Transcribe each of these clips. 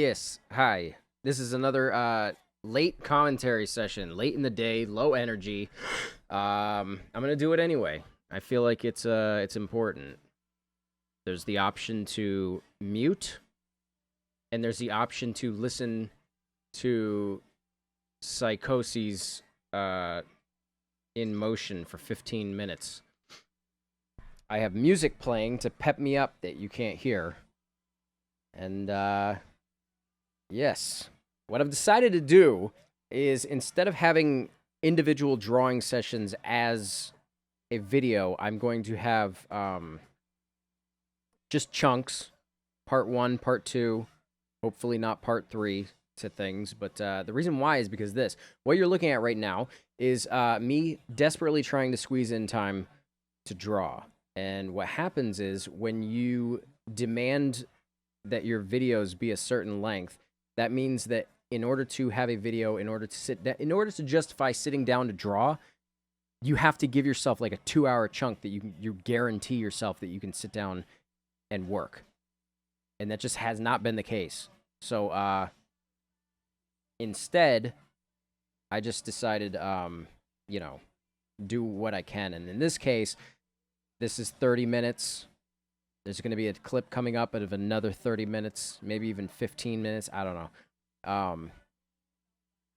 Yes, hi. This is another late commentary session, late in the day, low energy. I'm gonna do it anyway. I feel like it's important. There's the option to mute, and there's the option to listen to psychoses in motion for 15 minutes. I have music playing to pep me up that you can't hear. And yes. What I've decided to do is instead of having individual drawing sessions as a video, I'm going to have just chunks, part 1, part 2, hopefully not part 3 to things. But the reason why is because what you're looking at right now is me desperately trying to squeeze in time to draw. And what happens is when you demand that your videos be a certain length, that means that in order to have a video, in order to justify sitting down to draw, you have to give yourself like a 2-hour chunk that you guarantee yourself that you can sit down and work. And that just has not been the case. So instead, I just decided, do what I can. And in this case, this is 30 minutes. There's going to be a clip coming up of another 30 minutes, maybe even 15 minutes. I don't know.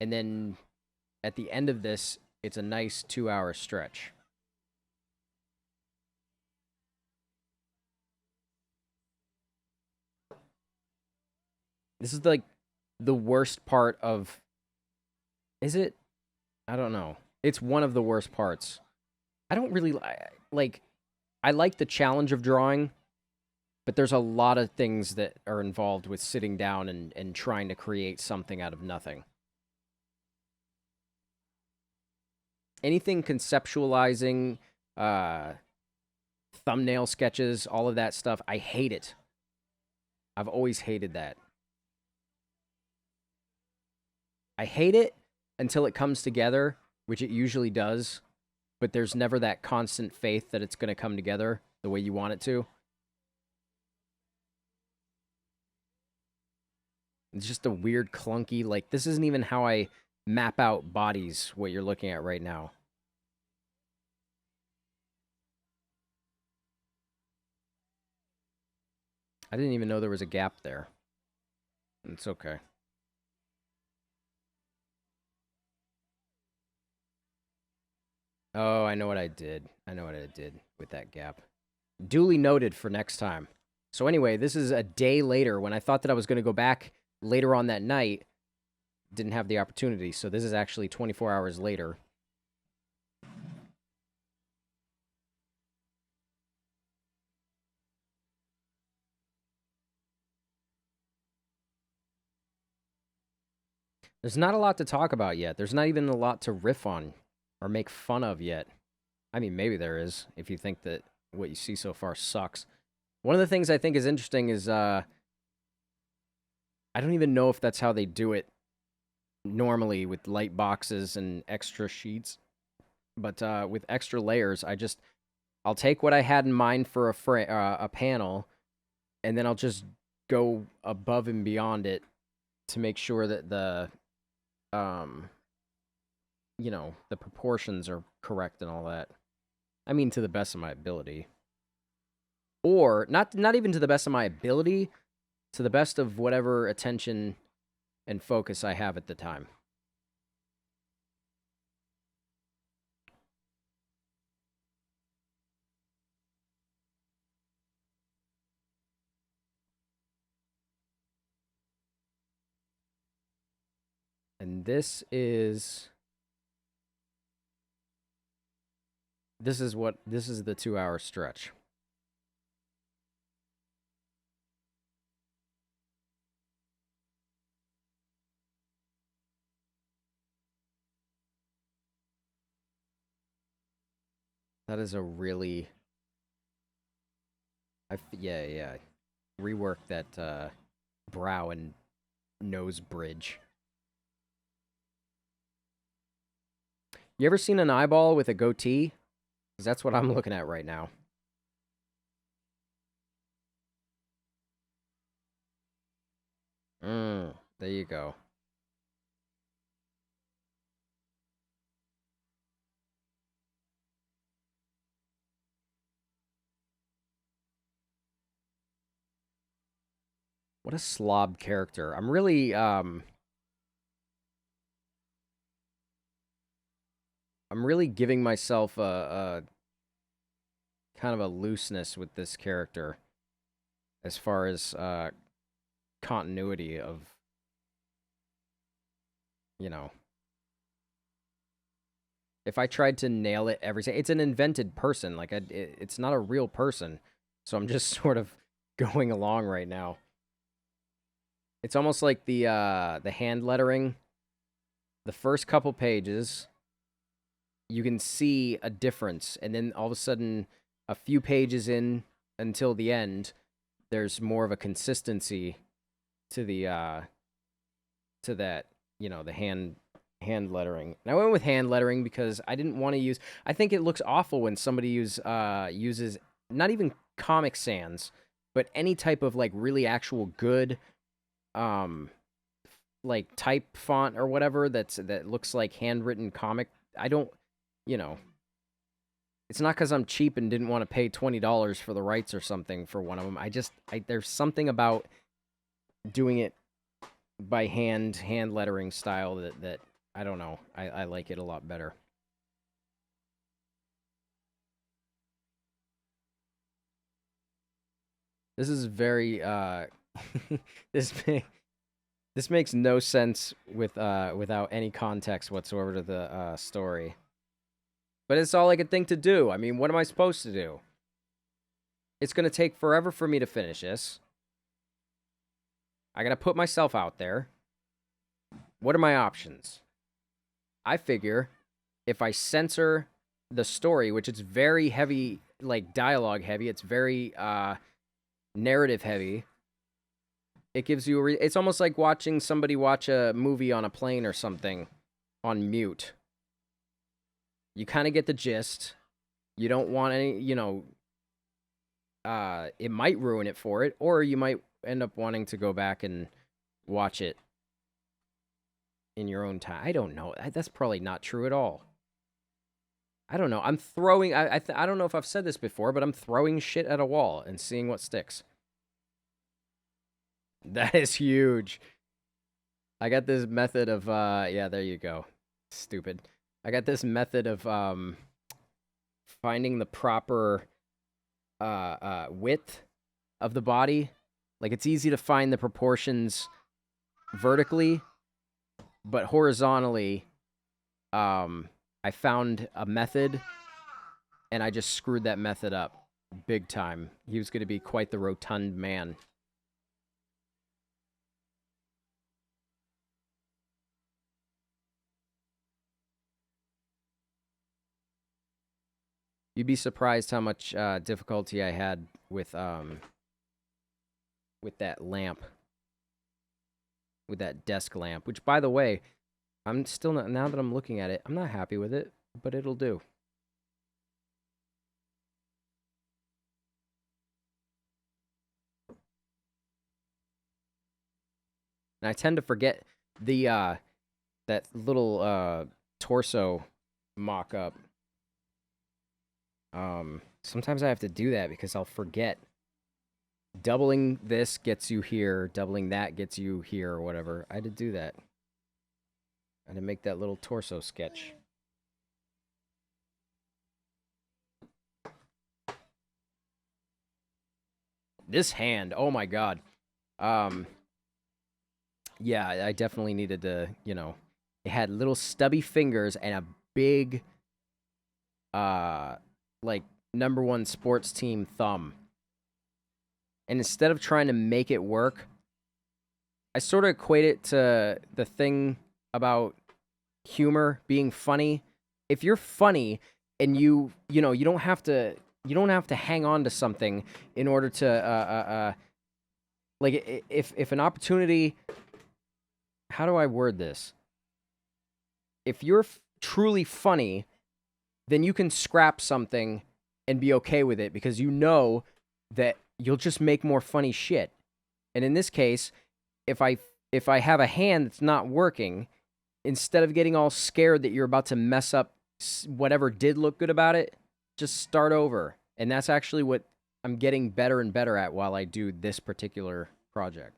And then at the end of this, it's a nice 2-hour stretch. This is like the worst part of... Is it? I don't know. It's one of the worst parts. I don't really like... I like the challenge of drawing, but there's a lot of things that are involved with sitting down and trying to create something out of nothing. Anything conceptualizing, thumbnail sketches, all of that stuff, I hate it. I've always hated that. I hate it until it comes together, which it usually does, but there's never that constant faith that it's going to come together the way you want it to. It's just a weird, clunky, like, this isn't even how I map out bodies, what you're looking at right now. I didn't even know there was a gap there. It's okay. Oh, I know what I did. I know what I did with that gap. Duly noted for next time. So anyway, this is a day later when I thought that I was going to go back later on that night. Didn't have the opportunity, so this is actually 24 hours later. There's not a lot to talk about yet. There's not even a lot to riff on or make fun of yet. I mean, maybe there is, if you think that what you see so far sucks. One of the things I think is interesting is, I don't even know if that's how they do it normally with light boxes and extra sheets. But with extra layers, I'll take what I had in mind for a panel, and then I'll just go above and beyond it to make sure that the proportions are correct and all that. I mean, to the best of my ability. Or, not even to the best of my ability, to the best of whatever attention and focus I have at the time. And this is the 2-hour stretch. That is a really... yeah. Rework that brow and nose bridge. You ever seen an eyeball with a goatee? Because that's what I'm looking at right now. There you go. What a slob character. I'm really giving myself a kind of a looseness with this character as far as continuity of, you know, if I tried to nail it every it's an invented person, like it's not a real person, so I'm just sort of going along right now. It's almost like the hand lettering. The first couple pages, you can see a difference, and then all of a sudden, a few pages in until the end, there's more of a consistency to the to that, you know, the hand lettering. And I went with hand lettering because I didn't want to use. I think it looks awful when somebody uses not even Comic Sans, but any type of like really actual good like type font or whatever that looks like handwritten comic. I don't, you know, it's not because I'm cheap and didn't want to pay $20 for the rights or something for one of them. There's something about doing it by hand lettering style that I don't know. I like it a lot better. This is very this this makes no sense with without any context whatsoever to the story. But it's all I could think to do. I mean, what am I supposed to do? It's going to take forever for me to finish this. I got to put myself out there. What are my options? I figure if I censor the story, which it's very heavy, like dialogue heavy, it's very narrative heavy. It gives you it's almost like watching somebody watch a movie on a plane or something on mute. You kind of get the gist. You don't want any, you know, it might ruin it for it, or you might end up wanting to go back and watch it in your own time. I don't know. That's probably not true at all. I don't know. I'm throwing. I don't know if I've said this before, but I'm throwing shit at a wall and seeing what sticks. That is huge. I got this method of yeah, there you go. Stupid. I got this method of finding the proper width of the body. Like, it's easy to find the proportions vertically, but horizontally, I found a method, and I just screwed that method up big time. He was going to be quite the rotund man. You'd be surprised how much difficulty I had with that lamp, with that desk lamp. Which, by the way, I'm still not. Now that I'm looking at it, I'm not happy with it, but it'll do. And I tend to forget the that little torso mock-up. Sometimes I have to do that because I'll forget. Doubling this gets you here, doubling that gets you here, or whatever. I had to do that. I had to make that little torso sketch. This hand, oh my god. Yeah, I definitely needed to, you know, it had little stubby fingers and a big, like, #1 sports team thumb. And instead of trying to make it work, I sort of equate it to the thing about humor being funny. If you're funny and you know, you don't have to hang on to something in order to like, if an opportunity, how do I word this? If you're truly funny, then you can scrap something and be okay with it because you know that you'll just make more funny shit. And in this case, if I if I have a hand that's not working, instead of getting all scared that you're about to mess up whatever did look good about it, just start over. And that's actually what I'm getting better and better at while I do this particular project.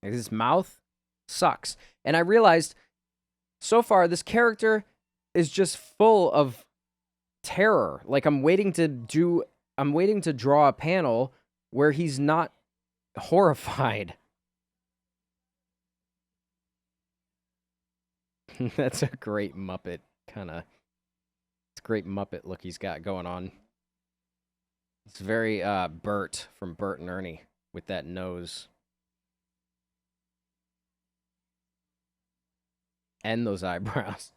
Like, this mouth sucks. And I realized so far this character is just full of terror. Like, I'm waiting to draw a panel where he's not horrified. That's a great Muppet it's a great Muppet look he's got going on. It's very Bert from Bert and Ernie with that nose. And those eyebrows.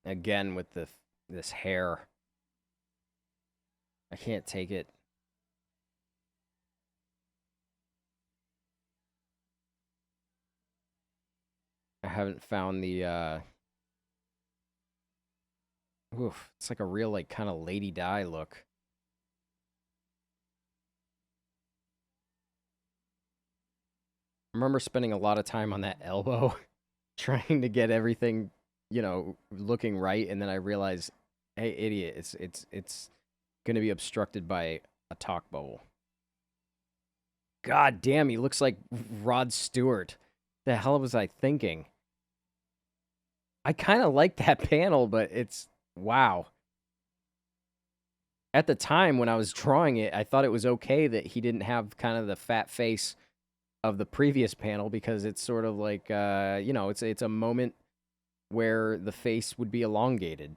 Again with this hair. I can't take it. I haven't found the oof, it's like a real like kind of Lady Di look. I remember spending a lot of time on that elbow trying to get everything, looking right, and then I realized, hey, idiot, it's going to be obstructed by a talk bubble. God damn, he looks like Rod Stewart. The hell was I thinking? I kind of like that panel, but it's wow. At the time when I was drawing it, I thought it was okay that he didn't have kind of the fat face of the previous panel, because it's sort of like it's a moment where the face would be elongated,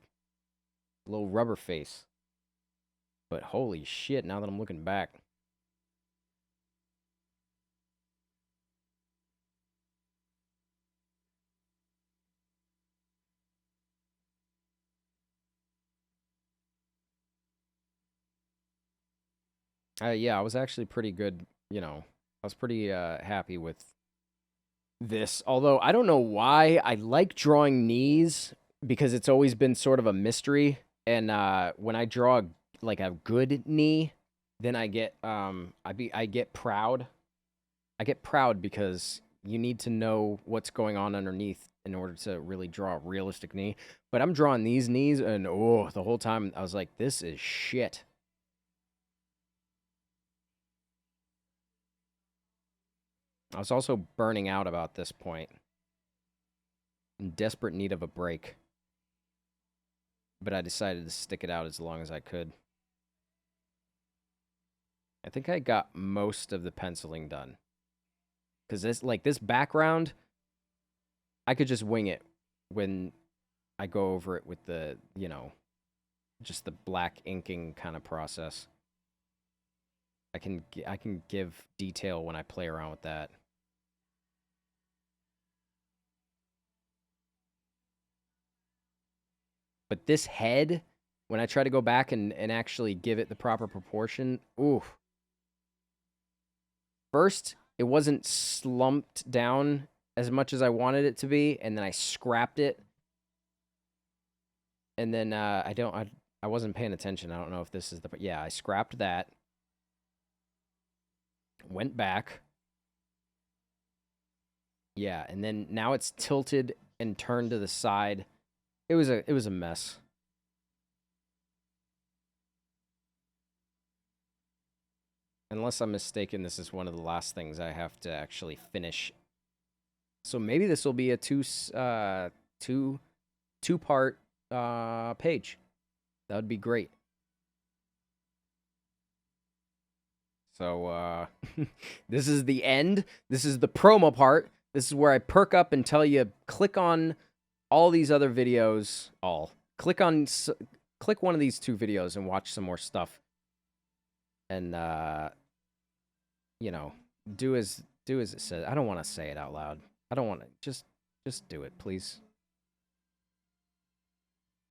a little rubber face. But holy shit, now that I'm looking back, yeah, I was actually pretty good. I was pretty happy with this. Although I don't know why I like drawing knees, because it's always been sort of a mystery. And when I draw like a good knee, then I get I get proud. I get proud because you need to know what's going on underneath in order to really draw a realistic knee. But I'm drawing these knees, and the whole time I was like, this is shit. I was also burning out about this point. In desperate need of a break. But I decided to stick it out as long as I could. I think I got most of the penciling done. Because this background, I could just wing it when I go over it with the, just the black inking kind of process. I can give detail when I play around with that. But this head, when I try to go back and actually give it the proper proportion, ooh. First, it wasn't slumped down as much as I wanted it to be, and then I scrapped it. And then I wasn't paying attention. I don't know if this is yeah, I scrapped that. Went back. Yeah, and then now it's tilted and turned to the side. It was a mess. Unless I'm mistaken, this is one of the last things I have to actually finish. So maybe this will be a two-part page. That would be great. So this is the end. This is the promo part. This is where I perk up and tell you, click on all these other videos. Click one of these 2 videos and watch some more stuff. And do as it says. I don't want to say it out loud. I don't want to. Just do it, please.